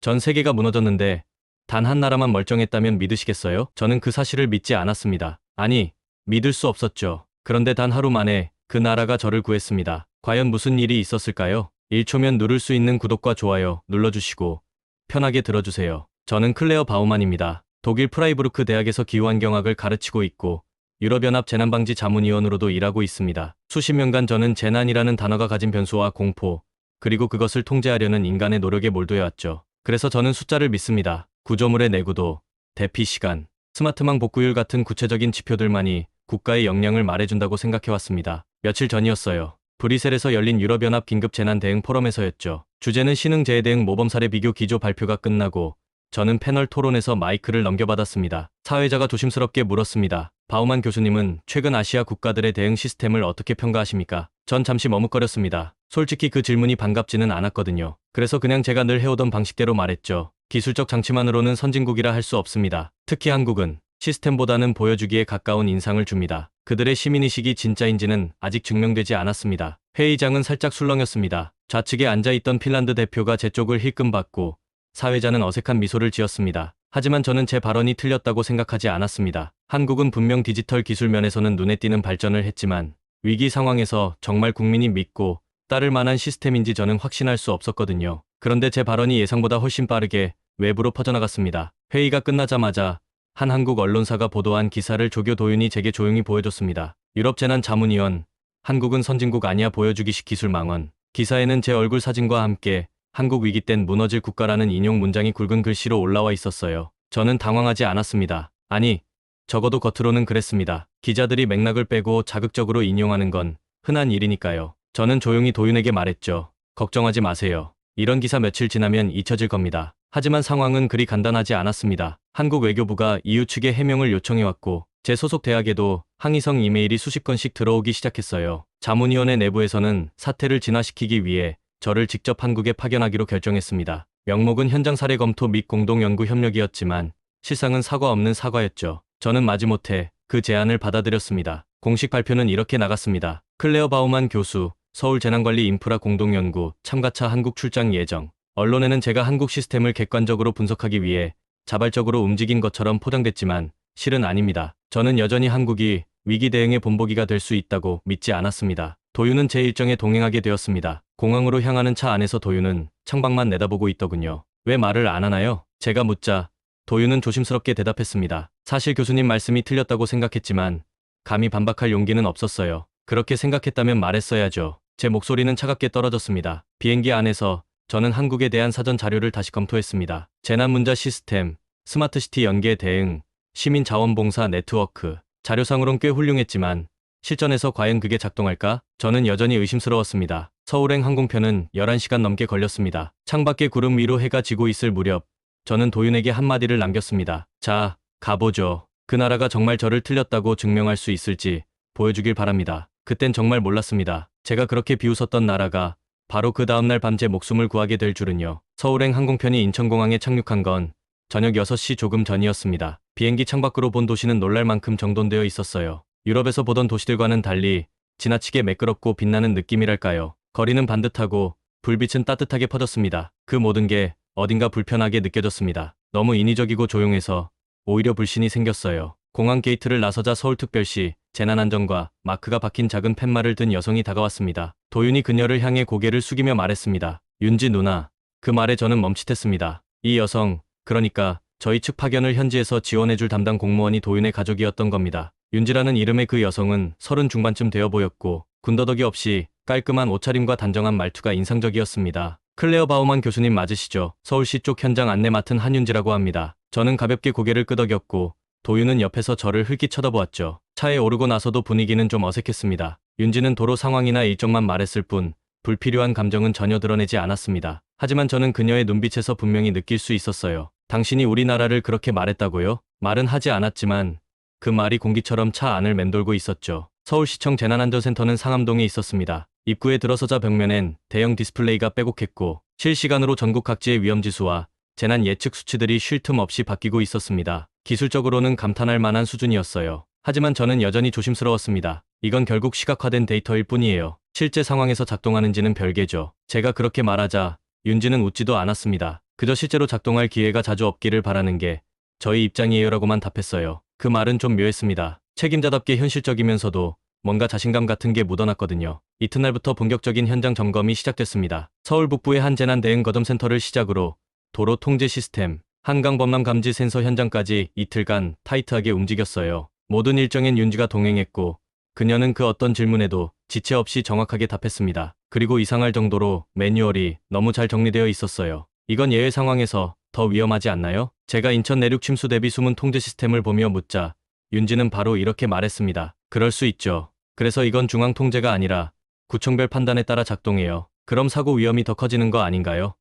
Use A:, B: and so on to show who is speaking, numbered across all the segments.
A: 전 세계가 무너졌는데 단 한 나라만 멀쩡했다면 믿으시겠어요? 저는 그 사실을 믿지 않았습니다. 아니, 믿을 수 없었죠. 그런데 단 하루 만에 그 나라가 저를 구했습니다. 과연 무슨 일이 있었을까요? 1초면 누를 수 있는 구독과 좋아요 눌러주시고 편하게 들어주세요. 저는 클레어 바우만입니다. 독일 프라이부르크 대학에서 기후환경학을 가르치고 있고 유럽연합 재난방지 자문위원으로도 일하고 있습니다. 수십 년간 저는 재난이라는 단어가 가진 변수와 공포, 그리고 그것을 통제하려는 인간의 노력에 몰두해왔죠. 그래서 저는 숫자를 믿습니다. 구조물의 내구도, 대피 시간, 스마트망 복구율 같은 구체적인 지표들만이 국가의 역량을 말해준다고 생각해왔습니다. 며칠 전이었어요. 브뤼셀에서 열린 유럽연합 긴급 재난 대응 포럼에서였죠. 주제는 신흥재해 대응 모범 사례 비교 기조 발표가 끝나고 저는 패널 토론에서 마이크를 넘겨받았습니다. 사회자가 조심스럽게 물었습니다. 바우만 교수님은 최근 아시아 국가들의 대응 시스템을 어떻게 평가하십니까? 전 잠시 머뭇거렸습니다. 솔직히 그 질문이 반갑지는 않았거든요. 그래서 그냥 제가 늘 해오던 방식대로 말했죠. 기술적 장치만으로는 선진국이라 할 수 없습니다. 특히 한국은 시스템보다는 보여주기에 가까운 인상을 줍니다. 그들의 시민의식이 진짜인지는 아직 증명되지 않았습니다. 회의장은 살짝 술렁였습니다. 좌측에 앉아있던 핀란드 대표가 제 쪽을 힐끔받고 사회자는 어색한 미소를 지었습니다. 하지만 저는 제 발언이 틀렸다고 생각하지 않았습니다. 한국은 분명 디지털 기술 면에서는 눈에 띄는 발전을 했지만 위기 상황에서 정말 국민이 믿고 따를 만한 시스템인지 저는 확신할 수 없었거든요. 그런데 제 발언이 예상보다 훨씬 빠르게 외부로 퍼져나갔습니다. 회의가 끝나자마자 한 한국 언론사가 보도한 기사를 조교 도윤이 제게 조용히 보여줬습니다. 유럽재난자문위원, 한국은 선진국 아니야 보여주기식 기술 망언. 기사에는 제 얼굴 사진과 함께 한국 위기 땐 무너질 국가라는 인용 문장이 굵은 글씨로 올라와 있었어요. 저는 당황하지 않았습니다. 아니, 적어도 겉으로는 그랬습니다. 기자들이 맥락을 빼고 자극적으로 인용하는 건 흔한 일이니까요. 저는 조용히 도윤에게 말했죠. 걱정하지 마세요. 이런 기사 며칠 지나면 잊혀질 겁니다. 하지만 상황은 그리 간단하지 않았습니다. 한국 외교부가 EU 측에 해명을 요청해왔고 제 소속 대학에도 항의성 이메일이 수십 건씩 들어오기 시작했어요. 자문위원회 내부에서는 사태를 진화시키기 위해 저를 직접 한국에 파견하기로 결정했습니다. 명목은 현장 사례 검토 및 공동연구 협력이었지만 실상은 사과 없는 사과였죠. 저는 마지못해 그 제안을 받아들였습니다. 공식 발표는 이렇게 나갔습니다. 클레어 바우만 교수, 서울재난관리 인프라 공동연구 참가차 한국 출장 예정. 언론에는 제가 한국 시스템을 객관적으로 분석하기 위해 자발적으로 움직인 것처럼 포장됐지만 실은 아닙니다. 저는 여전히 한국이 위기 대응의 본보기가 될 수 있다고 믿지 않았습니다. 도윤은 제 일정에 동행하게 되었습니다. 공항으로 향하는 차 안에서 도윤은 창밖만 내다보고 있더군요. 왜 말을 안 하나요? 제가 묻자 도윤은 조심스럽게 대답했습니다. 사실 교수님 말씀이 틀렸다고 생각했지만 감히 반박할 용기는 없었어요. 그렇게 생각했다면 말했어야죠. 제 목소리는 차갑게 떨어졌습니다. 비행기 안에서 저는 한국에 대한 사전 자료를 다시 검토했습니다. 재난문자 시스템, 스마트시티 연계 대응, 시민자원봉사 네트워크. 자료상으론 꽤 훌륭했지만 실전에서 과연 그게 작동할까? 저는 여전히 의심스러웠습니다. 서울행 항공편은 11시간 넘게 걸렸습니다. 창밖에 구름 위로 해가 지고 있을 무렵 저는 도윤에게 한마디를 남겼습니다. 자, 가보죠. 그 나라가 정말 저를 틀렸다고 증명할 수 있을지 보여주길 바랍니다. 그땐 정말 몰랐습니다. 제가 그렇게 비웃었던 나라가 바로 그 다음날 밤 제 목숨을 구하게 될 줄은요. 서울행 항공편이 인천공항에 착륙한 건 저녁 6시 조금 전이었습니다. 비행기 창밖으로 본 도시는 놀랄 만큼 정돈되어 있었어요. 유럽에서 보던 도시들과는 달리 지나치게 매끄럽고 빛나는 느낌이랄까요. 거리는 반듯하고 불빛은 따뜻하게 퍼졌습니다. 그 모든 게 어딘가 불편하게 느껴졌습니다. 너무 인위적이고 조용해서 오히려 불신이 생겼어요. 공항 게이트를 나서자 서울특별시 재난안전과 마크가 박힌 작은 팻말을 든 여성이 다가왔습니다. 도윤이 그녀를 향해 고개를 숙이며 말했습니다. 윤지 누나. 그 말에 저는 멈칫했습니다. 이 여성, 그러니까 저희 측 파견을 현지에서 지원해줄 담당 공무원이 도윤의 가족이었던 겁니다. 윤지라는 이름의 그 여성은 30 중반쯤 되어 보였고 군더더기 없이 깔끔한 옷차림과 단정한 말투가 인상적이었습니다. 클레어 바우만 교수님 맞으시죠? 서울시 쪽 현장 안내 맡은 한윤지라고 합니다. 저는 가볍게 고개를 끄덕였고 도윤은 옆에서 저를 흘낏 쳐다보았죠. 차에 오르고 나서도 분위기는 좀 어색했습니다. 윤지는 도로 상황이나 일정만 말했을 뿐 불필요한 감정은 전혀 드러내지 않았습니다. 하지만 저는 그녀의 눈빛에서 분명히 느낄 수 있었어요. 당신이 우리나라를 그렇게 말했다고요? 말은 하지 않았지만 그 말이 공기처럼 차 안을 맴돌고 있었죠. 서울시청 재난안전센터는 상암동에 있었습니다. 입구에 들어서자 벽면엔 대형 디스플레이가 빼곡했고 실시간으로 전국 각지의 위험지수와 재난 예측 수치들이 쉴 틈 없이 바뀌고 있었습니다. 기술적으로는 감탄할 만한 수준이었어요. 하지만 저는 여전히 조심스러웠습니다. 이건 결국 시각화된 데이터일 뿐이에요. 실제 상황에서 작동하는지는 별개죠. 제가 그렇게 말하자 윤지는 웃지도 않았습니다. 그저 실제로 작동할 기회가 자주 없기를 바라는 게 저희 입장이에요라고만 답했어요. 그 말은 좀 묘했습니다. 책임자답게 현실적이면서도 뭔가 자신감 같은 게 묻어났거든요. 이튿날부터 본격적인 현장 점검이 시작됐습니다. 서울 북부의 한 재난 대응 거점센터를 시작으로 도로 통제 시스템, 한강 범람 감지 센서 현장까지 이틀간 타이트하게 움직였어요. 모든 일정엔 윤지가 동행했고 그녀는 그 어떤 질문에도 지체 없이 정확하게 답했습니다. 그리고 이상할 정도로 매뉴얼이 너무 잘 정리되어 있었어요. 이건 예외 상황에서 더 위험하지 않나요? 제가 인천 내륙 침수 대비 수문 통제 시스템을 보며 묻자 윤지는 바로 이렇게 말했습니다. 그럴 수 있죠. 그래서 이건 중앙 통제가 아니라 구청별 판단에 따라 작동해요. 그럼 사고 위험이 더 커지는 거 아닌가요?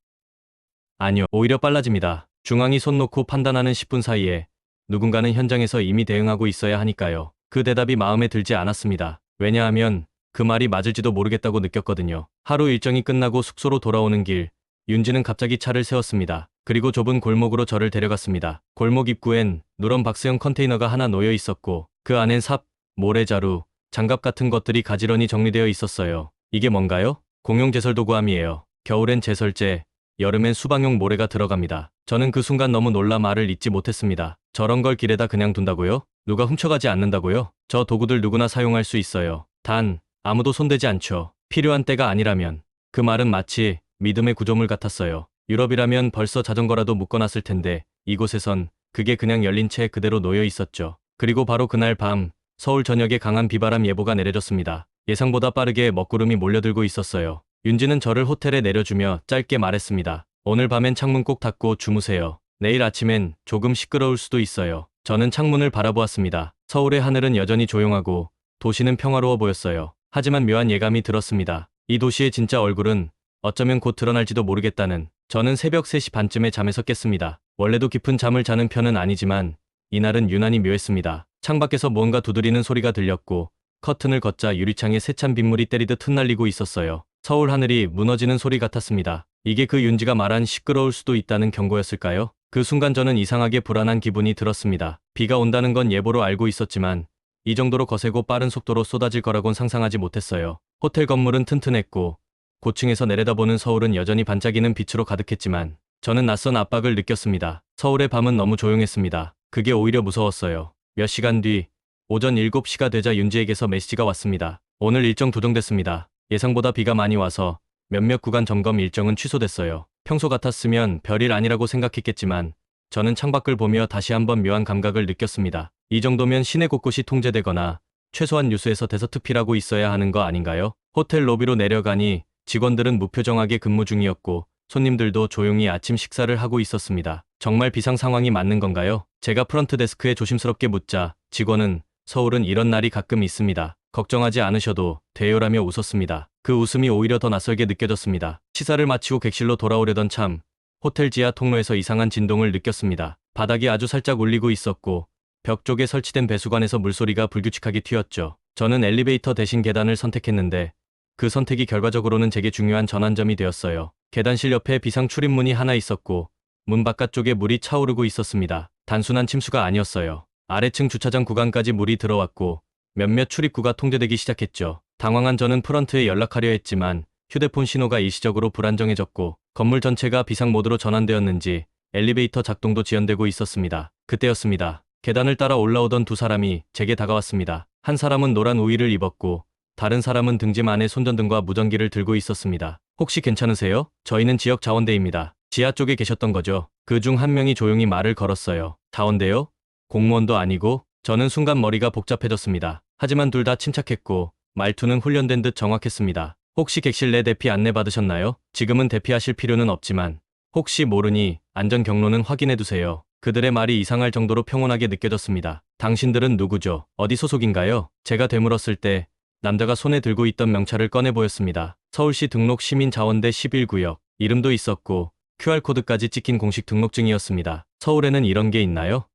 A: 아니요. 오히려 빨라집니다. 중앙이 손 놓고 판단하는 10분 사이에 누군가는 현장에서 이미 대응하고 있어야 하니까요. 그 대답이 마음에 들지 않았습니다. 왜냐하면 그 말이 맞을지도 모르겠다고 느꼈거든요. 하루 일정이 끝나고 숙소로 돌아오는 길, 윤지는 갑자기 차를 세웠습니다. 그리고 좁은 골목으로 저를 데려갔습니다. 골목 입구엔 누런 박스형 컨테이너가 하나 놓여 있었고 그 안엔 삽, 모래자루, 장갑 같은 것들이 가지런히 정리되어 있었어요. 이게 뭔가요? 공용 제설 도구함이에요. 겨울엔 제설제, 여름엔 수방용 모래가 들어갑니다. 저는 그 순간 너무 놀라 말을 잇지 못했습니다. 저런 걸 길에다 그냥 둔다고요? 누가 훔쳐가지 않는다고요? 저 도구들 누구나 사용할 수 있어요. 단, 아무도 손대지 않죠. 필요한 때가 아니라면. 그 말은 마치 믿음의 구조물 같았어요. 유럽이라면 벌써 자전거라도 묶어놨을 텐데 이곳에선 그게 그냥 열린 채 그대로 놓여 있었죠. 그리고 바로 그날 밤 서울 전역에 강한 비바람 예보가 내려졌습니다. 예상보다 빠르게 먹구름이 몰려들고 있었어요. 윤지는 저를 호텔에 내려주며 짧게 말했습니다. 오늘 밤엔 창문 꼭 닫고 주무세요. 내일 아침엔 조금 시끄러울 수도 있어요. 저는 창문을 바라보았습니다. 서울의 하늘은 여전히 조용하고 도시는 평화로워 보였어요. 하지만 묘한 예감이 들었습니다. 이 도시의 진짜 얼굴은 어쩌면 곧 드러날지도 모르겠다는. 저는 새벽 3시 반쯤에 잠에서 깼습니다. 원래도 깊은 잠을 자는 편은 아니지만 이날은 유난히 묘했습니다. 창밖에서 무언가 두드리는 소리가 들렸고 커튼을 걷자 유리창에 세찬 빗물이 때리듯 흩날리고 있었어요. 서울 하늘이 무너지는 소리 같았습니다. 이게 그 윤지가 말한 시끄러울 수도 있다는 경고였을까요? 그 순간 저는 이상하게 불안한 기분이 들었습니다. 비가 온다는 건 예보로 알고 있었지만 이 정도로 거세고 빠른 속도로 쏟아질 거라곤 상상하지 못했어요. 호텔 건물은 튼튼했고 고층에서 내려다보는 서울은 여전히 반짝이는 빛으로 가득했지만 저는 낯선 압박을 느꼈습니다. 서울의 밤은 너무 조용했습니다. 그게 오히려 무서웠어요. 몇 시간 뒤 오전 7시가 되자 윤지에게서 메시지가 왔습니다. 오늘 일정 조정됐습니다. 예상보다 비가 많이 와서 몇몇 구간 점검 일정은 취소됐어요. 평소 같았으면 별일 아니라고 생각했겠지만 저는 창밖을 보며 다시 한번 묘한 감각을 느꼈습니다. 이 정도면 시내 곳곳이 통제되거나 최소한 뉴스에서 대서특필하고 있어야 하는 거 아닌가요? 호텔 로비로 내려가니 직원들은 무표정하게 근무 중이었고 손님들도 조용히 아침 식사를 하고 있었습니다. 정말 비상 상황이 맞는 건가요? 제가 프런트 데스크에 조심스럽게 묻자 직원은 서울은 이런 날이 가끔 있습니다. 걱정하지 않으셔도 돼요라며 웃었습니다. 그 웃음이 오히려 더 낯설게 느껴졌습니다. 시사를 마치고 객실로 돌아오려던 참 호텔 지하 통로에서 이상한 진동을 느꼈습니다. 바닥이 아주 살짝 울리고 있었고 벽 쪽에 설치된 배수관에서 물소리가 불규칙하게 튀었죠. 저는 엘리베이터 대신 계단을 선택했는데 그 선택이 결과적으로는 제게 중요한 전환점이 되었어요. 계단실 옆에 비상 출입문이 하나 있었고 문 바깥쪽에 물이 차오르고 있었습니다. 단순한 침수가 아니었어요. 아래층 주차장 구간까지 물이 들어왔고 몇몇 출입구가 통제되기 시작했죠. 당황한 저는 프런트에 연락하려 했지만 휴대폰 신호가 일시적으로 불안정해졌고 건물 전체가 비상 모드로 전환되었는지 엘리베이터 작동도 지연되고 있었습니다. 그때였습니다. 계단을 따라 올라오던 두 사람이 제게 다가왔습니다. 한 사람은 노란 우의를 입었고 다른 사람은 등짐 안에 손전등과 무전기를 들고 있었습니다. 혹시 괜찮으세요? 저희는 지역 자원대입니다. 지하 쪽에 계셨던 거죠? 그 중 한 명이 조용히 말을 걸었어요. 자원대요? 공무원도 아니고? 저는 순간 머리가 복잡해졌습니다. 하지만 둘 다 침착했고 말투는 훈련된 듯 정확했습니다. 혹시 객실 내 대피 안내 받으셨나요? 지금은 대피하실 필요는 없지만 혹시 모르니 안전 경로는 확인해두세요. 그들의 말이 이상할 정도로 평온하게 느껴졌습니다. 당신들은 누구죠? 어디 소속인가요? 제가 되물었을 때 남자가 손에 들고 있던 명찰을 꺼내 보였습니다. 서울시 등록 시민자원대 11구역. 이름도 있었고 QR코드까지 찍힌 공식 등록증이었습니다. 서울에는 이런 게 있나요?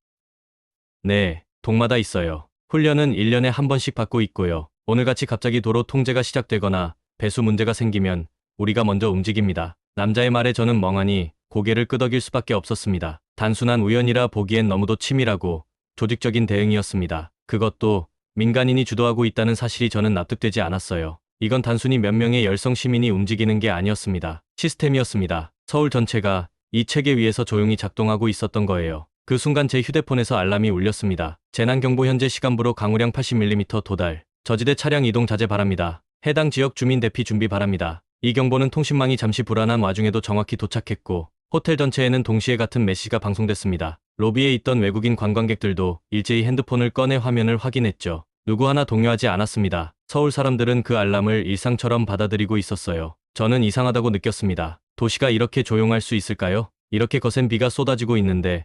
A: 네, 동마다 있어요. 훈련은 1년에 한 번씩 받고 있고요. 오늘같이 갑자기 도로 통제가 시작되거나 배수 문제가 생기면 우리가 먼저 움직입니다. 남자의 말에 저는 멍하니 고개를 끄덕일 수밖에 없었습니다. 단순한 우연이라 보기엔 너무도 치밀하고 조직적인 대응이었습니다. 그것도 민간인이 주도하고 있다는 사실이 저는 납득되지 않았어요. 이건 단순히 몇 명의 열성 시민이 움직이는 게 아니었습니다. 시스템이었습니다. 서울 전체가 이 체계 위에서 조용히 작동하고 있었던 거예요. 그 순간 제 휴대폰에서 알람이 울렸습니다. 재난경보 현재 시간부로 강우량 80mm 도달. 저지대 차량 이동 자제 바랍니다. 해당 지역 주민 대피 준비 바랍니다. 이 경보는 통신망이 잠시 불안한 와중에도 정확히 도착했고 호텔 전체에는 동시에 같은 메시지가 방송됐습니다. 로비에 있던 외국인 관광객들도 일제히 핸드폰을 꺼내 화면을 확인했죠. 누구 하나 동요하지 않았습니다. 서울 사람들은 그 알람을 일상처럼 받아들이고 있었어요. 저는 이상하다고 느꼈습니다. 도시가 이렇게 조용할 수 있을까요? 이렇게 거센 비가 쏟아지고 있는데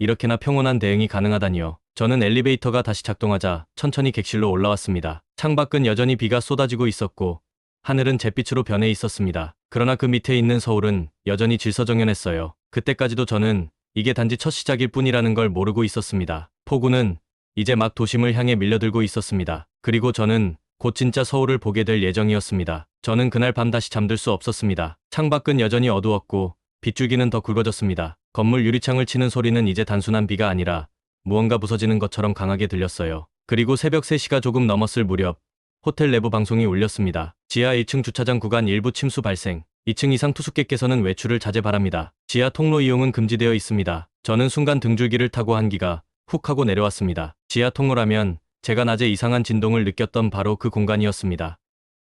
A: 이렇게나 평온한 대응이 가능하다니요. 저는 엘리베이터가 다시 작동하자 천천히 객실로 올라왔습니다. 창밖은 여전히 비가 쏟아지고 있었고 하늘은 잿빛으로 변해 있었습니다. 그러나 그 밑에 있는 서울은 여전히 질서정연했어요. 그때까지도 저는 이게 단지 첫 시작일 뿐이라는 걸 모르고 있었습니다. 폭우는 이제 막 도심을 향해 밀려들고 있었습니다. 그리고 저는 곧 진짜 서울을 보게 될 예정이었습니다. 저는 그날 밤 다시 잠들 수 없었습니다. 창밖은 여전히 어두웠고 빗줄기는 더 굵어졌습니다. 건물 유리창을 치는 소리는 이제 단순한 비가 아니라 무언가 부서지는 것처럼 강하게 들렸어요. 그리고 새벽 3시가 조금 넘었을 무렵 호텔 내부 방송이 울렸습니다. 지하 1층 주차장 구간 일부 침수 발생. 2층 이상 투숙객께서는 외출을 자제 바랍니다. 지하 통로 이용은 금지되어 있습니다. 저는 순간 등줄기를 타고 한기가 훅 하고 내려왔습니다. 지하 통로라면 제가 낮에 이상한 진동을 느꼈던 바로 그 공간이었습니다.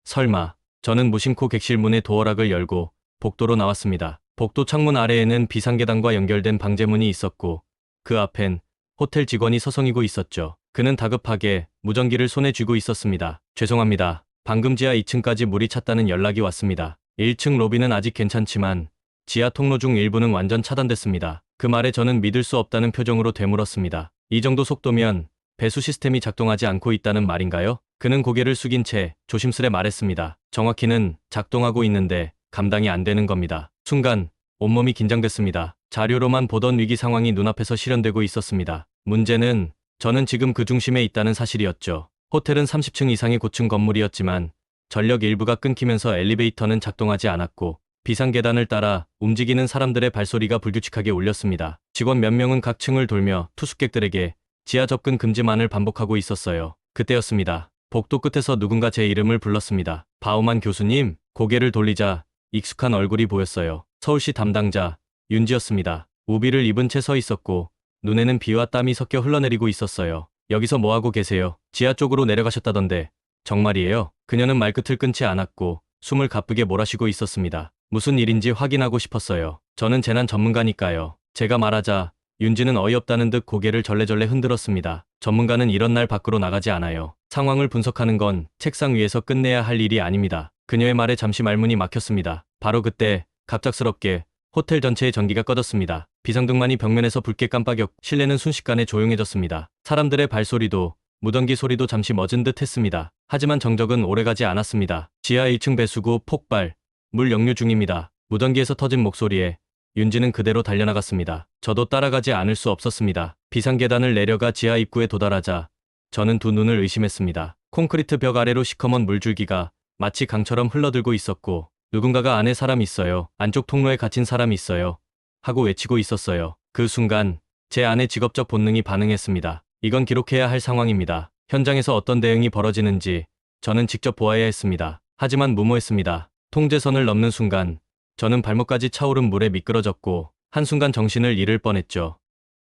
A: 설마. 저는 무심코 객실 문의 도어락을 열고 복도로 나왔습니다. 복도 창문 아래에는 비상계단과 연결된 방제문이 있었고 그 앞엔 호텔 직원이 서성이고 있었죠. 그는 다급하게 무전기를 손에 쥐고 있었습니다. 죄송합니다. 방금 지하 2층까지 물이 찼다는 연락이 왔습니다. 1층 로비는 아직 괜찮지만 지하 통로 중 일부는 완전 차단됐습니다. 그 말에 저는 믿을 수 없다는 표정으로 되물었습니다. 이 정도 속도면 배수 시스템이 작동하지 않고 있다는 말인가요? 그는 고개를 숙인 채 조심스레 말했습니다. 정확히는 작동하고 있는데 감당이 안 되는 겁니다. 순간 온몸이 긴장됐습니다. 자료로만 보던 위기 상황이 눈앞에서 실현되고 있었습니다. 문제는 저는 지금 그 중심에 있다는 사실이었죠. 호텔은 30층 이상의 고층 건물이었지만 전력 일부가 끊기면서 엘리베이터는 작동하지 않았고 비상계단을 따라 움직이는 사람들의 발소리가 불규칙하게 울렸습니다. 직원 몇 명은 각 층을 돌며 투숙객들에게 지하 접근 금지만을 반복하고 있었어요. 그때였습니다. 복도 끝에서 누군가 제 이름을 불렀습니다. 바우만 교수님. 고개를 돌리자 익숙한 얼굴이 보였어요. 서울시 담당자 윤지였습니다. 우비를 입은 채 서 있었고 눈에는 비와 땀이 섞여 흘러내리고 있었어요. 여기서 뭐하고 계세요? 지하 쪽으로 내려가셨다던데. 정말이에요? 그녀는 말끝을 끊지 않았고 숨을 가쁘게 몰아쉬고 있었습니다. 무슨 일인지 확인하고 싶었어요. 저는 재난 전문가니까요. 제가 말하자 윤지는 어이없다는 듯 고개를 절레절레 흔들었습니다. 전문가는 이런 날 밖으로 나가지 않아요. 상황을 분석하는 건 책상 위에서 끝내야 할 일이 아닙니다. 그녀의 말에 잠시 말문이 막혔습니다. 바로 그때 갑작스럽게 호텔 전체의 전기가 꺼졌습니다. 비상등만이 벽면에서 붉게 깜빡였고 실내는 순식간에 조용해졌습니다. 사람들의 발소리도 무전기 소리도 잠시 멎은 듯 했습니다. 하지만 정적은 오래가지 않았습니다. 지하 1층 배수구 폭발, 물 역류 중입니다. 무전기에서 터진 목소리에 윤지는 그대로 달려나갔습니다. 저도 따라가지 않을 수 없었습니다. 비상계단을 내려가 지하 입구에 도달하자 저는 두 눈을 의심했습니다. 콘크리트 벽 아래로 시커먼 물줄기가 마치 강처럼 흘러들고 있었고 누군가가 안에 사람 있어요. 안쪽 통로에 갇힌 사람 있어요. 하고 외치고 있었어요. 그 순간 제 안의 직업적 본능이 반응했습니다. 이건 기록해야 할 상황입니다. 현장에서 어떤 대응이 벌어지는지 저는 직접 보아야 했습니다. 하지만 무모했습니다. 통제선을 넘는 순간 저는 발목까지 차오른 물에 미끄러졌고 한순간 정신을 잃을 뻔했죠.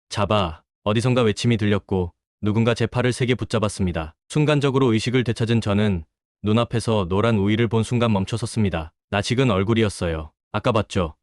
A: 잡아. 어디선가 외침이 들렸고 누군가 제 팔을 세게 붙잡았습니다. 순간적으로 의식을 되찾은 저는 눈앞에서 노란 우위를 본 순간 멈춰섰습니다. 낯익은 얼굴이었어요. 아까 봤죠?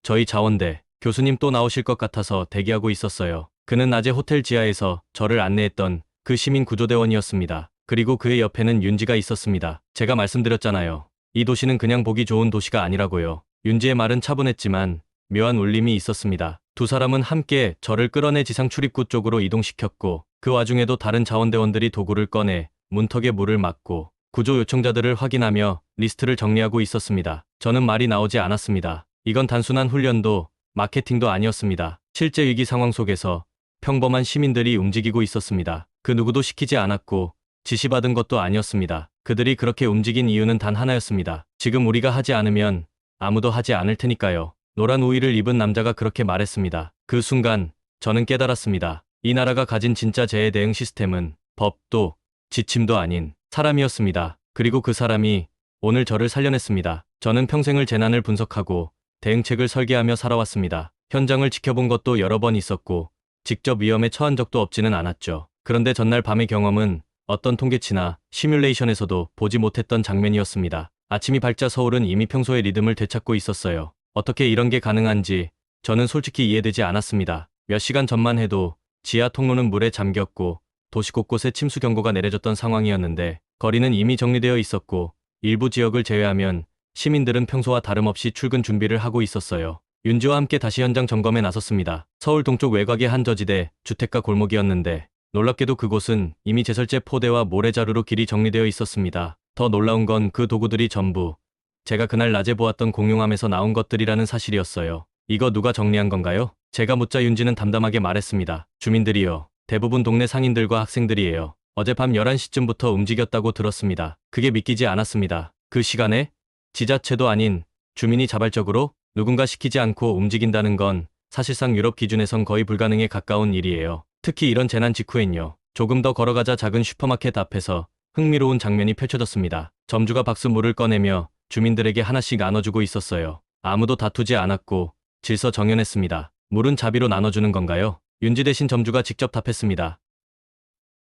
A: 저희 자원대 교수님 또 나오실 것 같아서 대기하고 있었어요. 그는 낮에 호텔 지하에서 저를 안내했던 그 시민 구조대원이었습니다. 그리고 그의 옆에는 윤지가 있었습니다. 제가 말씀드렸잖아요. 이 도시는 그냥 보기 좋은 도시가 아니라고요. 윤지의 말은 차분했지만 묘한 울림이 있었습니다. 두 사람은 함께 저를 끌어내 지상 출입구 쪽으로 이동시켰고 그 와중에도 다른 자원대원들이 도구를 꺼내 문턱에 물을 막고 구조 요청자들을 확인하며 리스트를 정리하고 있었습니다. 저는 말이 나오지 않았습니다. 이건 단순한 훈련도 마케팅도 아니었습니다. 실제 위기 상황 속에서 평범한 시민들이 움직이고 있었습니다. 그 누구도 시키지 않았고 지시받은 것도 아니었습니다. 그들이 그렇게 움직인 이유는 단 하나였습니다. 지금 우리가 하지 않으면 아무도 하지 않을 테니까요. 노란 우위를 입은 남자가 그렇게 말했습니다. 그 순간 저는 깨달았습니다. 이 나라가 가진 진짜 재해 대응 시스템은 법도 지침도 아닌 사람이었습니다. 그리고 그 사람이 오늘 저를 살려냈습니다. 저는 평생을 재난을 분석하고 대응책을 설계하며 살아왔습니다. 현장을 지켜본 것도 여러 번 있었고 직접 위험에 처한 적도 없지는 않았죠. 그런데 전날 밤의 경험은 어떤 통계치나 시뮬레이션에서도 보지 못했던 장면이었습니다. 아침이 밝자 서울은 이미 평소의 리듬을 되찾고 있었어요. 어떻게 이런 게 가능한지 저는 솔직히 이해되지 않았습니다. 몇 시간 전만 해도 지하 통로는 물에 잠겼고 도시 곳곳에 침수 경보가 내려졌던 상황이었는데 거리는 이미 정리되어 있었고 일부 지역을 제외하면 시민들은 평소와 다름없이 출근 준비를 하고 있었어요. 윤지와 함께 다시 현장 점검에 나섰습니다. 서울 동쪽 외곽의 한 저지대 주택가 골목이었는데 놀랍게도 그곳은 이미 제설제 포대와 모래자루로 길이 정리되어 있었습니다. 더 놀라운 건 그 도구들이 전부 제가 그날 낮에 보았던 공용함에서 나온 것들이라는 사실이었어요. 이거 누가 정리한 건가요? 제가 묻자 윤지는 담담하게 말했습니다. 주민들이요. 대부분 동네 상인들과 학생들이에요. 어젯밤 11시쯤부터 움직였다고 들었습니다. 그게 믿기지 않았습니다. 그 시간에 지자체도 아닌 주민이 자발적으로 누군가 시키지 않고 움직인다는 건 사실상 유럽 기준에선 거의 불가능에 가까운 일이에요. 특히 이런 재난 직후엔요. 조금 더 걸어가자 작은 슈퍼마켓 앞에서 흥미로운 장면이 펼쳐졌습니다. 점주가 박스물을 꺼내며 주민들에게 하나씩 나눠주고 있었어요. 아무도 다투지 않았고 질서정연했습니다. 물은 자비로 나눠주는 건가요? 윤지 대신 점주가 직접 답했습니다.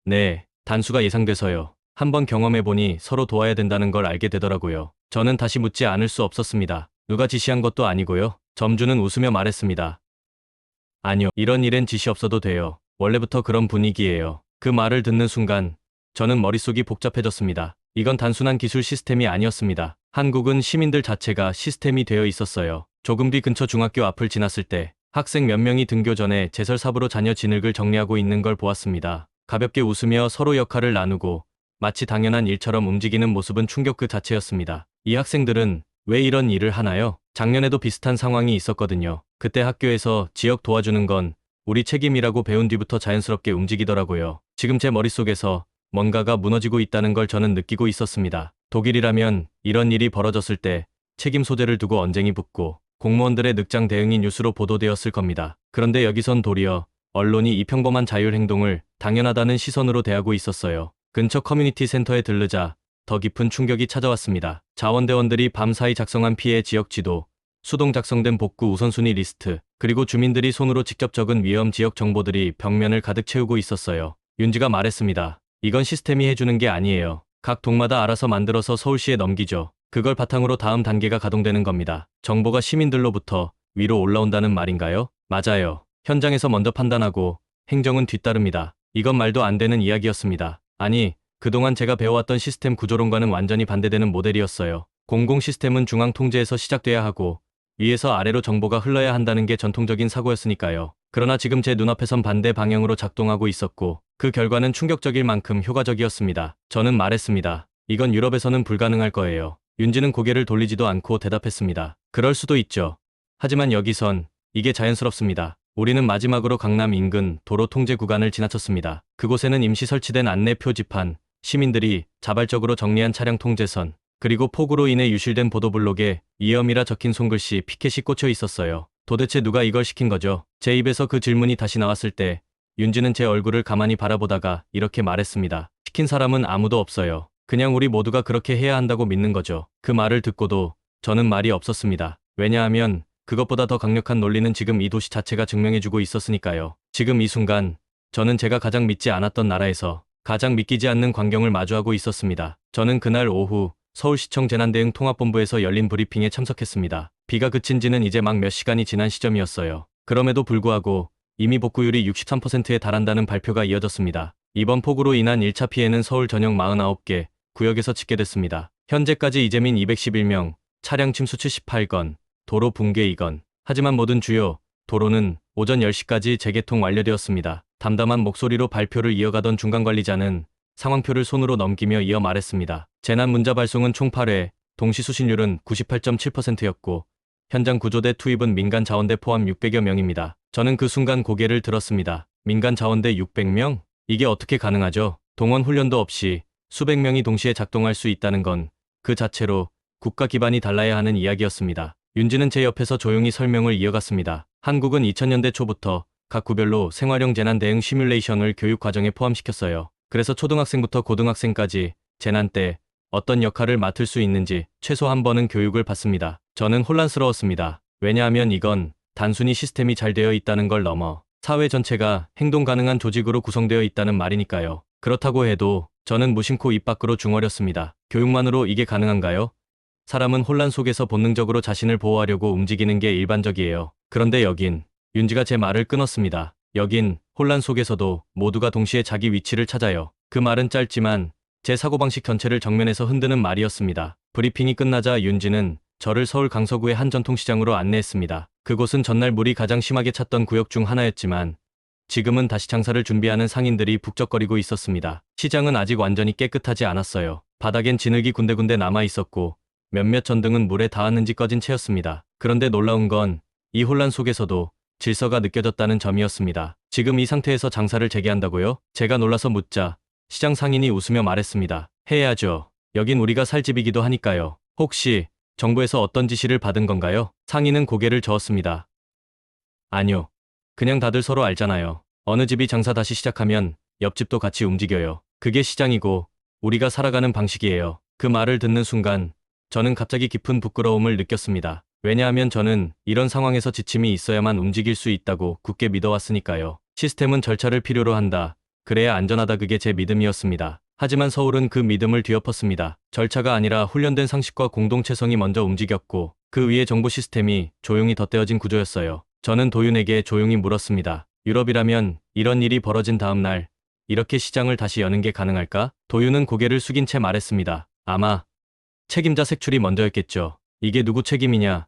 A: 네, 단수가 예상돼서요. 한번 경험해보니 서로 도와야 된다는 걸 알게 되더라고요. 저는 다시 묻지 않을 수 없었습니다. 누가 지시한 것도 아니고요. 점주는 웃으며 말했습니다. 아니요, 이런 일엔 지시 없어도 돼요. 원래부터 그런 분위기예요. 그 말을 듣는 순간 저는 머릿속이 복잡해졌습니다. 이건 단순한 기술 시스템이 아니었습니다. 한국은 시민들 자체가 시스템이 되어 있었어요. 조금 뒤 근처 중학교 앞을 지났을 때 학생 몇 명이 등교 전에 제설삽으로 자녀 진흙을 정리하고 있는 걸 보았습니다. 가볍게 웃으며 서로 역할을 나누고 마치 당연한 일처럼 움직이는 모습은 충격 그 자체였습니다. 이 학생들은 왜 이런 일을 하나요? 작년에도 비슷한 상황이 있었거든요. 그때 학교에서 지역 도와주는 건 우리 책임이라고 배운 뒤부터 자연스럽게 움직이더라고요. 지금 제 머릿속에서 뭔가가 무너지고 있다는 걸 저는 느끼고 있었습니다. 독일이라면 이런 일이 벌어졌을 때 책임 소재를 두고 언쟁이 붙고 공무원들의 늑장 대응이 뉴스로 보도되었을 겁니다. 그런데 여기선 도리어 언론이 이 평범한 자율 행동을 당연하다는 시선으로 대하고 있었어요. 근처 커뮤니티 센터에 들르자 더 깊은 충격이 찾아왔습니다. 자원대원들이 밤사이 작성한 피해 지역 지도, 수동 작성된 복구 우선순위 리스트, 그리고 주민들이 손으로 직접 적은 위험 지역 정보들이 벽면을 가득 채우고 있었어요. 윤지가 말했습니다. 이건 시스템이 해주는 게 아니에요. 각 동마다 알아서 만들어서 서울시에 넘기죠. 그걸 바탕으로 다음 단계가 가동되는 겁니다. 정보가 시민들로부터 위로 올라온다는 말인가요? 맞아요. 현장에서 먼저 판단하고 행정은 뒤따릅니다. 이건 말도 안 되는 이야기였습니다. 아니, 그동안 제가 배워왔던 시스템 구조론과는 완전히 반대되는 모델이었어요. 공공 시스템은 중앙 통제에서 시작돼야 하고 위에서 아래로 정보가 흘러야 한다는 게 전통적인 사고였으니까요. 그러나 지금 제 눈앞에선 반대 방향으로 작동하고 있었고 그 결과는 충격적일 만큼 효과적이었습니다. 저는 말했습니다. 이건 유럽에서는 불가능할 거예요. 윤지는 고개를 돌리지도 않고 대답했습니다. 그럴 수도 있죠. 하지만 여기선 이게 자연스럽습니다. 우리는 마지막으로 강남 인근 도로 통제 구간을 지나쳤습니다. 그곳에는 임시 설치된 안내 표지판, 시민들이 자발적으로 정리한 차량 통제선, 그리고 폭우로 인해 유실된 보도블록에 위험이라 적힌 손글씨 피켓이 꽂혀 있었어요. 도대체 누가 이걸 시킨 거죠? 제 입에서 그 질문이 다시 나왔을 때 윤지는 제 얼굴을 가만히 바라보다가 이렇게 말했습니다. 시킨 사람은 아무도 없어요. 그냥 우리 모두가 그렇게 해야 한다고 믿는 거죠. 그 말을 듣고도 저는 말이 없었습니다. 왜냐하면 그것보다 더 강력한 논리는 지금 이 도시 자체가 증명해주고 있었으니까요. 지금 이 순간 저는 제가 가장 믿지 않았던 나라에서 가장 믿기지 않는 광경을 마주하고 있었습니다. 저는 그날 오후 서울시청 재난대응 통합본부에서 열린 브리핑에 참석했습니다. 비가 그친 지는 이제 막 몇 시간이 지난 시점이었어요. 그럼에도 불구하고 이미 복구율이 63%에 달한다는 발표가 이어졌습니다. 이번 폭우로 인한 1차 피해는 서울 전역 49개 구역에서 집계됐습니다. 현재까지 이재민 211명, 차량 침수 78건, 도로 붕괴 2건. 하지만 모든 주요 도로는 오전 10시까지 재개통 완료되었습니다. 담담한 목소리로 발표를 이어가던 중간관리자는 상황표를 손으로 넘기며 이어 말했습니다. 재난 문자 발송은 총 8회, 동시 수신율은 98.7%였고 현장 구조대 투입은 민간 자원대 포함 600여 명입니다. 저는 그 순간 고개를 들었습니다. 민간 자원대 600명? 이게 어떻게 가능하죠? 동원 훈련도 없이 수백 명이 동시에 작동할 수 있다는 건 그 자체로 국가 기반이 달라야 하는 이야기였습니다. 윤지는 제 옆에서 조용히 설명을 이어갔습니다. 한국은 2000년대 초부터 각 구별로 생활형 재난 대응 시뮬레이션을 교육 과정에 포함시켰어요. 그래서 초등학생부터 고등학생까지 재난 때 어떤 역할을 맡을 수 있는지 최소 한 번은 교육을 받습니다. 저는 혼란스러웠습니다. 왜냐하면 이건 단순히 시스템이 잘 되어 있다는 걸 넘어 사회 전체가 행동 가능한 조직으로 구성되어 있다는 말이니까요. 그렇다고 해도 저는 무심코 입 밖으로 중얼였습니다. 교육만으로 이게 가능한가요? 사람은 혼란 속에서 본능적으로 자신을 보호하려고 움직이는 게 일반적이에요. 그런데 여긴 윤지가 제 말을 끊었습니다. 여긴 혼란 속에서도 모두가 동시에 자기 위치를 찾아요. 그 말은 짧지만 제 사고방식 전체를 정면에서 흔드는 말이었습니다. 브리핑이 끝나자 윤지는 저를 서울 강서구의 한 전통시장으로 안내했습니다. 그곳은 전날 물이 가장 심하게 찼던 구역 중 하나였지만 지금은 다시 장사를 준비하는 상인들이 북적거리고 있었습니다. 시장은 아직 완전히 깨끗하지 않았어요. 바닥엔 진흙이 군데군데 남아 있었고 몇몇 전등은 물에 닿았는지 꺼진 채였습니다. 그런데 놀라운 건 이 혼란 속에서도 질서가 느껴졌다는 점이었습니다. 지금 이 상태에서 장사를 재개한다고요? 제가 놀라서 묻자 시장 상인이 웃으며 말했습니다. 해야죠. 여긴 우리가 살 집이기도 하니까요. 혹시 정부에서 어떤 지시를 받은 건가요? 상인은 고개를 저었습니다. 아니요. 그냥 다들 서로 알잖아요. 어느 집이 장사 다시 시작하면 옆집도 같이 움직여요. 그게 시장이고 우리가 살아가는 방식이에요. 그 말을 듣는 순간 저는 갑자기 깊은 부끄러움을 느꼈습니다. 왜냐하면 저는 이런 상황에서 지침이 있어야만 움직일 수 있다고 굳게 믿어왔으니까요. 시스템은 절차를 필요로 한다. 그래야 안전하다, 그게 제 믿음이었습니다. 하지만 서울은 그 믿음을 뒤엎었습니다. 절차가 아니라 훈련된 상식과 공동체성이 먼저 움직였고 그 위에 정보 시스템이 조용히 덧대어진 구조였어요. 저는 도윤에게 조용히 물었습니다. 유럽이라면 이런 일이 벌어진 다음 날 이렇게 시장을 다시 여는 게 가능할까? 도윤은 고개를 숙인 채 말했습니다. 아마 책임자 색출이 먼저였겠죠. 이게 누구 책임이냐?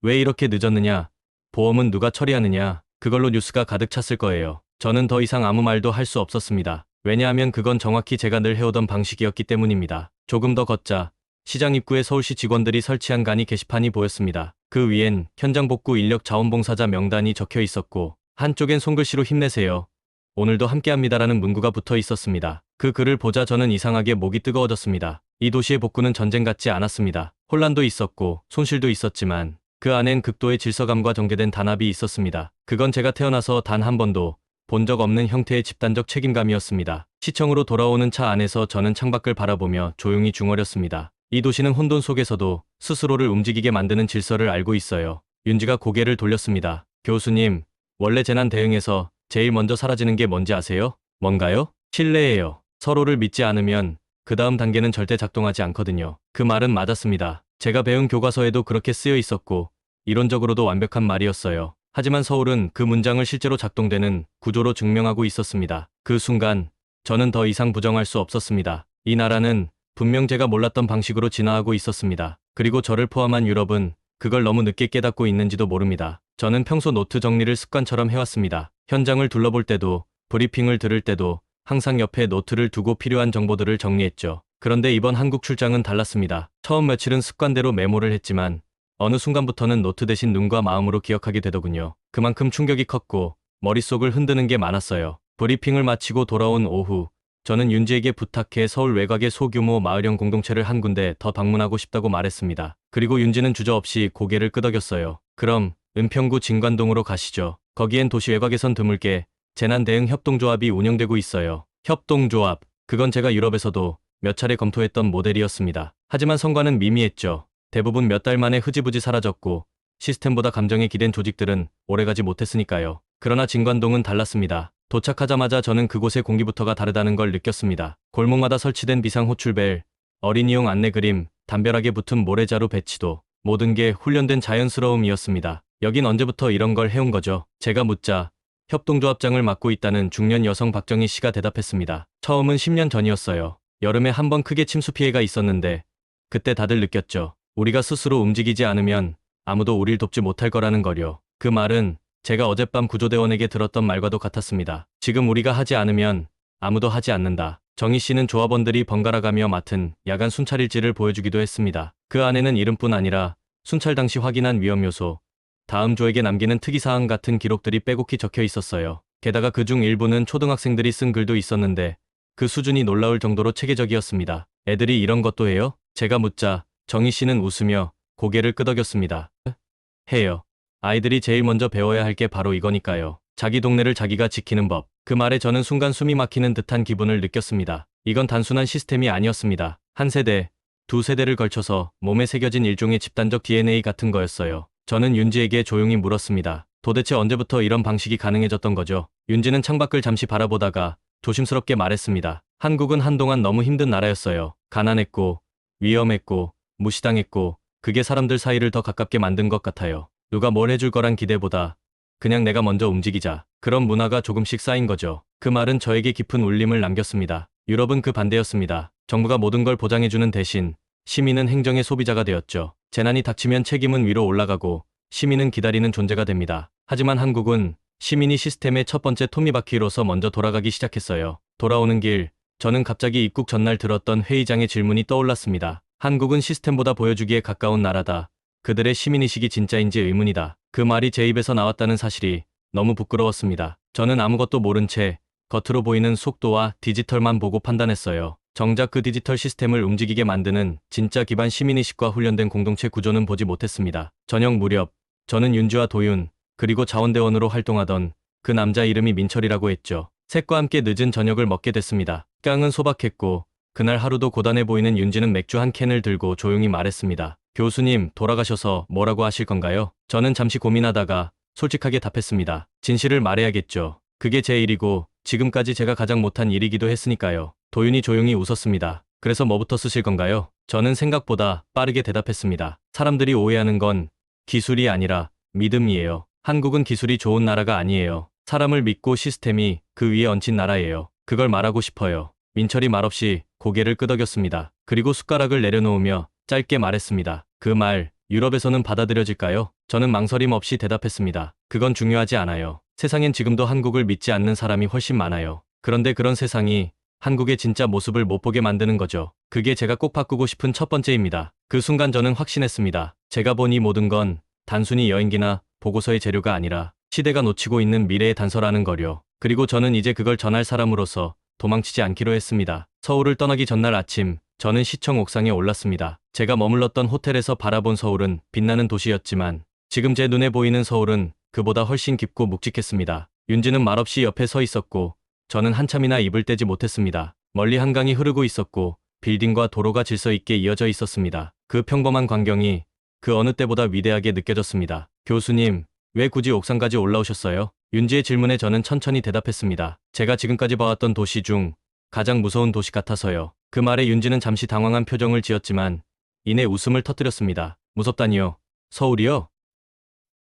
A: 왜 이렇게 늦었느냐? 보험은 누가 처리하느냐? 그걸로 뉴스가 가득 찼을 거예요. 저는 더 이상 아무 말도 할 수 없었습니다. 왜냐하면 그건 정확히 제가 늘 해오던 방식이었기 때문입니다. 조금 더 걷자 시장 입구에 서울시 직원들이 설치한 간이 게시판이 보였습니다. 그 위엔 현장 복구 인력 자원봉사자 명단이 적혀 있었고 한쪽엔 손글씨로 힘내세요. 오늘도 함께합니다라는 문구가 붙어 있었습니다. 그 글을 보자 저는 이상하게 목이 뜨거워졌습니다. 이 도시의 복구는 전쟁 같지 않았습니다. 혼란도 있었고 손실도 있었지만 그 안엔 극도의 질서감과 정제된 단합이 있었습니다. 그건 제가 태어나서 단 한 번도 본 적 없는 형태의 집단적 책임감이었습니다. 시청으로 돌아오는 차 안에서 저는 창밖을 바라보며 조용히 중얼였습니다. 이 도시는 혼돈 속에서도 스스로를 움직이게 만드는 질서를 알고 있어요. 윤지가 고개를 돌렸습니다. 교수님, 원래 재난 대응에서 제일 먼저 사라지는 게 뭔지 아세요? 뭔가요? 신뢰예요. 서로를 믿지 않으면 그 다음 단계는 절대 작동하지 않거든요. 그 말은 맞았습니다. 제가 배운 교과서에도 그렇게 쓰여 있었고 이론적으로도 완벽한 말이었어요. 하지만 서울은 그 문장을 실제로 작동되는 구조로 증명하고 있었습니다. 그 순간 저는 더 이상 부정할 수 없었습니다. 이 나라는 분명 제가 몰랐던 방식으로 진화하고 있었습니다. 그리고 저를 포함한 유럽은 그걸 너무 늦게 깨닫고 있는지도 모릅니다. 저는 평소 노트 정리를 습관처럼 해왔습니다. 현장을 둘러볼 때도 브리핑을 들을 때도 항상 옆에 노트를 두고 필요한 정보들을 정리했죠. 그런데 이번 한국 출장은 달랐습니다. 처음 며칠은 습관대로 메모를 했지만 어느 순간부터는 노트 대신 눈과 마음으로 기억하게 되더군요. 그만큼 충격이 컸고 머릿속을 흔드는 게 많았어요. 브리핑을 마치고 돌아온 오후 저는 윤지에게 부탁해 서울 외곽의 소규모 마을형 공동체를 한 군데 더 방문하고 싶다고 말했습니다. 그리고 윤지는 주저없이 고개를 끄덕였어요. 그럼 은평구 진관동으로 가시죠. 거기엔 도시 외곽에선 드물게 재난대응 협동조합이 운영되고 있어요. 협동조합, 그건 제가 유럽에서도 몇 차례 검토했던 모델이었습니다. 하지만 성과는 미미했죠. 대부분 몇 달 만에 흐지부지 사라졌고 시스템보다 감정에 기댄 조직들은 오래가지 못했으니까요. 그러나 진관동은 달랐습니다. 도착하자마자 저는 그곳의 공기부터가 다르다는 걸 느꼈습니다. 골목마다 설치된 비상호출벨, 어린이용 안내 그림, 담벼락에 붙은 모래자루 배치도 모든 게 훈련된 자연스러움이었습니다. 여긴 언제부터 이런 걸 해온 거죠? 제가 묻자 협동조합장을 맡고 있다는 중년 여성 박정희 씨가 대답했습니다. 처음은 10년 전이었어요. 여름에 한 번 크게 침수 피해가 있었는데 그때 다들 느꼈죠. 우리가 스스로 움직이지 않으면 아무도 우릴 돕지 못할 거라는 거요. 그 말은 제가 어젯밤 구조대원에게 들었던 말과도 같았습니다. 지금 우리가 하지 않으면 아무도 하지 않는다. 정희 씨는 조합원들이 번갈아가며 맡은 야간 순찰일지를 보여주기도 했습니다. 그 안에는 이름뿐 아니라 순찰 당시 확인한 위험 요소, 다음 조에게 남기는 특이사항 같은 기록들이 빼곡히 적혀 있었어요. 게다가 그중 일부는 초등학생들이 쓴 글도 있었는데 그 수준이 놀라울 정도로 체계적이었습니다. 애들이 이런 것도 해요? 제가 묻자 정희 씨는 웃으며 고개를 끄덕였습니다. 해요. 아이들이 제일 먼저 배워야 할 게 바로 이거니까요. 자기 동네를 자기가 지키는 법. 그 말에 저는 순간 숨이 막히는 듯한 기분을 느꼈습니다. 이건 단순한 시스템이 아니었습니다. 한 세대, 두 세대를 걸쳐서 몸에 새겨진 일종의 집단적 DNA 같은 거였어요. 저는 윤지에게 조용히 물었습니다. 도대체 언제부터 이런 방식이 가능해졌던 거죠? 윤지는 창밖을 잠시 바라보다가 조심스럽게 말했습니다. 한국은 한동안 너무 힘든 나라였어요. 가난했고, 위험했고, 무시당했고, 그게 사람들 사이를 더 가깝게 만든 것 같아요. 누가 뭘 해줄 거란 기대보다 그냥 내가 먼저 움직이자. 그런 문화가 조금씩 쌓인 거죠. 그 말은 저에게 깊은 울림을 남겼습니다. 유럽은 그 반대였습니다. 정부가 모든 걸 보장해주는 대신 시민은 행정의 소비자가 되었죠. 재난이 닥치면 책임은 위로 올라가고 시민은 기다리는 존재가 됩니다. 하지만 한국은 시민이 시스템의 첫 번째 톱니바퀴로서 먼저 돌아가기 시작했어요. 돌아오는 길, 저는 갑자기 입국 전날 들었던 회의장의 질문이 떠올랐습니다. 한국은 시스템보다 보여주기에 가까운 나라다. 그들의 시민의식이 진짜인지 의문이다. 그 말이 제 입에서 나왔다는 사실이 너무 부끄러웠습니다. 저는 아무것도 모른 채 겉으로 보이는 속도와 디지털만 보고 판단했어요. 정작 그 디지털 시스템을 움직이게 만드는 진짜 기반 시민의식과 훈련된 공동체 구조는 보지 못했습니다. 저녁 무렵, 저는 윤주와 도윤, 그리고 자원대원으로 활동하던 그 남자 이름이 민철이라고 했죠. 셋과 함께 늦은 저녁을 먹게 됐습니다. 깡은 소박했고 그날 하루도 고단해 보이는 윤지는 맥주 한 캔을 들고 조용히 말했습니다. 교수님, 돌아가셔서 뭐라고 하실 건가요? 저는 잠시 고민하다가 솔직하게 답했습니다. 진실을 말해야겠죠. 그게 제 일이고 지금까지 제가 가장 못한 일이기도 했으니까요. 도윤이 조용히 웃었습니다. 그래서 뭐부터 쓰실 건가요? 저는 생각보다 빠르게 대답했습니다. 사람들이 오해하는 건 기술이 아니라 믿음이에요. 한국은 기술이 좋은 나라가 아니에요. 사람을 믿고 시스템이 그 위에 얹힌 나라예요. 그걸 말하고 싶어요. 민철이 말없이 고개를 끄덕였습니다. 그리고 숟가락을 내려놓으며 짧게 말했습니다. 그 말, 유럽에서는 받아들여질까요? 저는 망설임 없이 대답했습니다. 그건 중요하지 않아요. 세상엔 지금도 한국을 믿지 않는 사람이 훨씬 많아요. 그런데 그런 세상이 한국의 진짜 모습을 못 보게 만드는 거죠. 그게 제가 꼭 바꾸고 싶은 첫 번째입니다. 그 순간 저는 확신했습니다. 제가 본 이 모든 건 단순히 여행기나 보고서의 재료가 아니라 시대가 놓치고 있는 미래의 단서라는 거요. 그리고 저는 이제 그걸 전할 사람으로서 도망치지 않기로 했습니다. 서울을 떠나기 전날 아침, 저는 시청 옥상에 올랐습니다. 제가 머물렀던 호텔에서 바라본 서울은 빛나는 도시였지만 지금 제 눈에 보이는 서울은 그보다 훨씬 깊고 묵직했습니다. 윤지는 말없이 옆에 서 있었고 저는 한참이나 입을 떼지 못했습니다. 멀리 한강이 흐르고 있었고 빌딩과 도로가 질서 있게 이어져 있었습니다. 그 평범한 광경이 그 어느 때보다 위대하게 느껴졌습니다. 교수님, 왜 굳이 옥상까지 올라오셨어요? 윤지의 질문에 저는 천천히 대답했습니다. 제가 지금까지 봐왔던 도시 중 가장 무서운 도시 같아서요. 그 말에 윤지는 잠시 당황한 표정을 지었지만 이내 웃음을 터뜨렸습니다. 무섭다니요? 서울이요?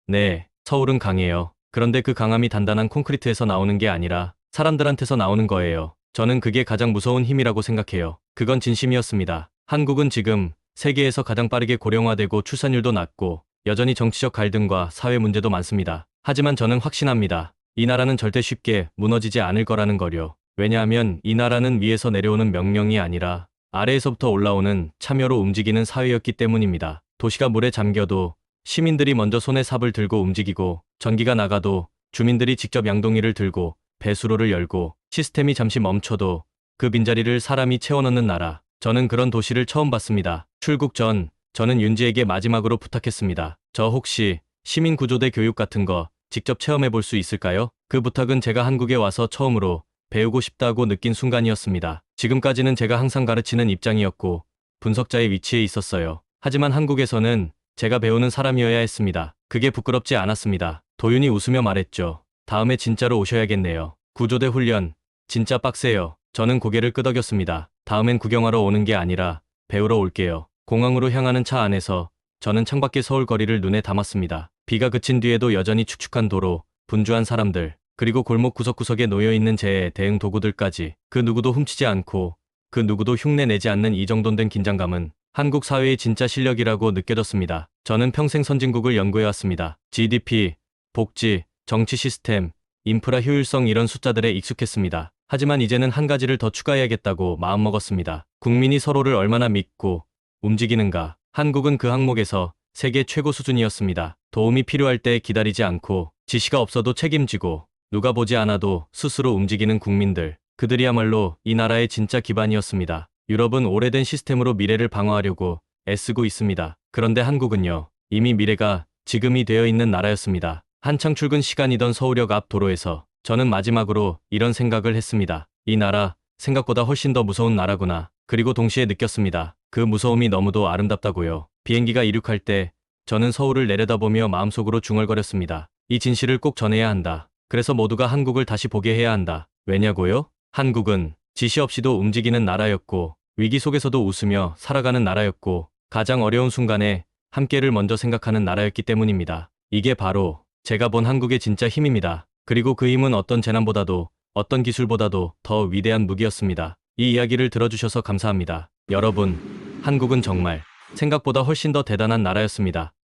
A: 네, 서울은 강해요. 그런데 그 강함이 단단한 콘크리트에서 나오는 게 아니라 사람들한테서 나오는 거예요. 저는 그게 가장 무서운 힘이라고 생각해요. 그건 진심이었습니다. 한국은 지금 세계에서 가장 빠르게 고령화되고 출산율도 낮고 여전히 정치적 갈등과 사회 문제도 많습니다. 하지만 저는 확신합니다. 이 나라는 절대 쉽게 무너지지 않을 거라는 거요. 왜냐하면 이 나라는 위에서 내려오는 명령이 아니라 아래에서부터 올라오는 참여로 움직이는 사회였기 때문입니다. 도시가 물에 잠겨도 시민들이 먼저 손에 삽을 들고 움직이고 전기가 나가도 주민들이 직접 양동이를 들고 배수로를 열고 시스템이 잠시 멈춰도 그 빈자리를 사람이 채워넣는 나라. 저는 그런 도시를 처음 봤습니다. 출국 전 저는 윤지에게 마지막으로 부탁했습니다. 저 혹시 시민구조대 교육 같은 거 직접 체험해 볼 수 있을까요? 그 부탁은 제가 한국에 와서 처음으로 배우고 싶다고 느낀 순간이었습니다. 지금까지는 제가 항상 가르치는 입장이었고 분석자의 위치에 있었어요. 하지만 한국에서는 제가 배우는 사람이어야 했습니다. 그게 부끄럽지 않았습니다. 도윤이 웃으며 말했죠. 다음에 진짜로 오셔야겠네요. 구조대 훈련 진짜 빡세요. 저는 고개를 끄덕였습니다. 다음엔 구경하러 오는 게 아니라 배우러 올게요. 공항으로 향하는 차 안에서 저는 창밖의 서울 거리를 눈에 담았습니다. 비가 그친 뒤에도 여전히 축축한 도로, 분주한 사람들, 그리고 골목 구석구석에 놓여있는 제 대응 도구들까지 그 누구도 훔치지 않고 그 누구도 흉내내지 않는 이 정도 된 긴장감은 한국 사회의 진짜 실력이라고 느껴졌습니다. 저는 평생 선진국을 연구해왔습니다. GDP, 복지, 정치 시스템, 인프라 효율성 이런 숫자들에 익숙했습니다. 하지만 이제는 한 가지를 더 추가해야겠다고 마음먹었습니다. 국민이 서로를 얼마나 믿고 움직이는가. 한국은 그 항목에서 세계 최고 수준이었습니다. 도움이 필요할 때 기다리지 않고 지시가 없어도 책임지고 누가 보지 않아도 스스로 움직이는 국민들. 그들이야말로 이 나라의 진짜 기반이었습니다. 유럽은 오래된 시스템으로 미래를 방어하려고 애쓰고 있습니다. 그런데 한국은요. 이미 미래가 지금이 되어 있는 나라였습니다. 한창 출근 시간이던 서울역 앞 도로에서 저는 마지막으로 이런 생각을 했습니다. 이 나라 생각보다 훨씬 더 무서운 나라구나. 그리고 동시에 느꼈습니다. 그 무서움이 너무도 아름답다고요. 비행기가 이륙할 때 저는 서울을 내려다보며 마음속으로 중얼거렸습니다. 이 진실을 꼭 전해야 한다. 그래서 모두가 한국을 다시 보게 해야 한다. 왜냐고요? 한국은 지시 없이도 움직이는 나라였고, 위기 속에서도 웃으며 살아가는 나라였고, 가장 어려운 순간에 함께를 먼저 생각하는 나라였기 때문입니다. 이게 바로 제가 본 한국의 진짜 힘입니다. 그리고 그 힘은 어떤 재난보다도, 어떤 기술보다도 더 위대한 무기였습니다. 이 이야기를 들어주셔서 감사합니다. 여러분, 한국은 정말 생각보다 훨씬 더 대단한 나라였습니다.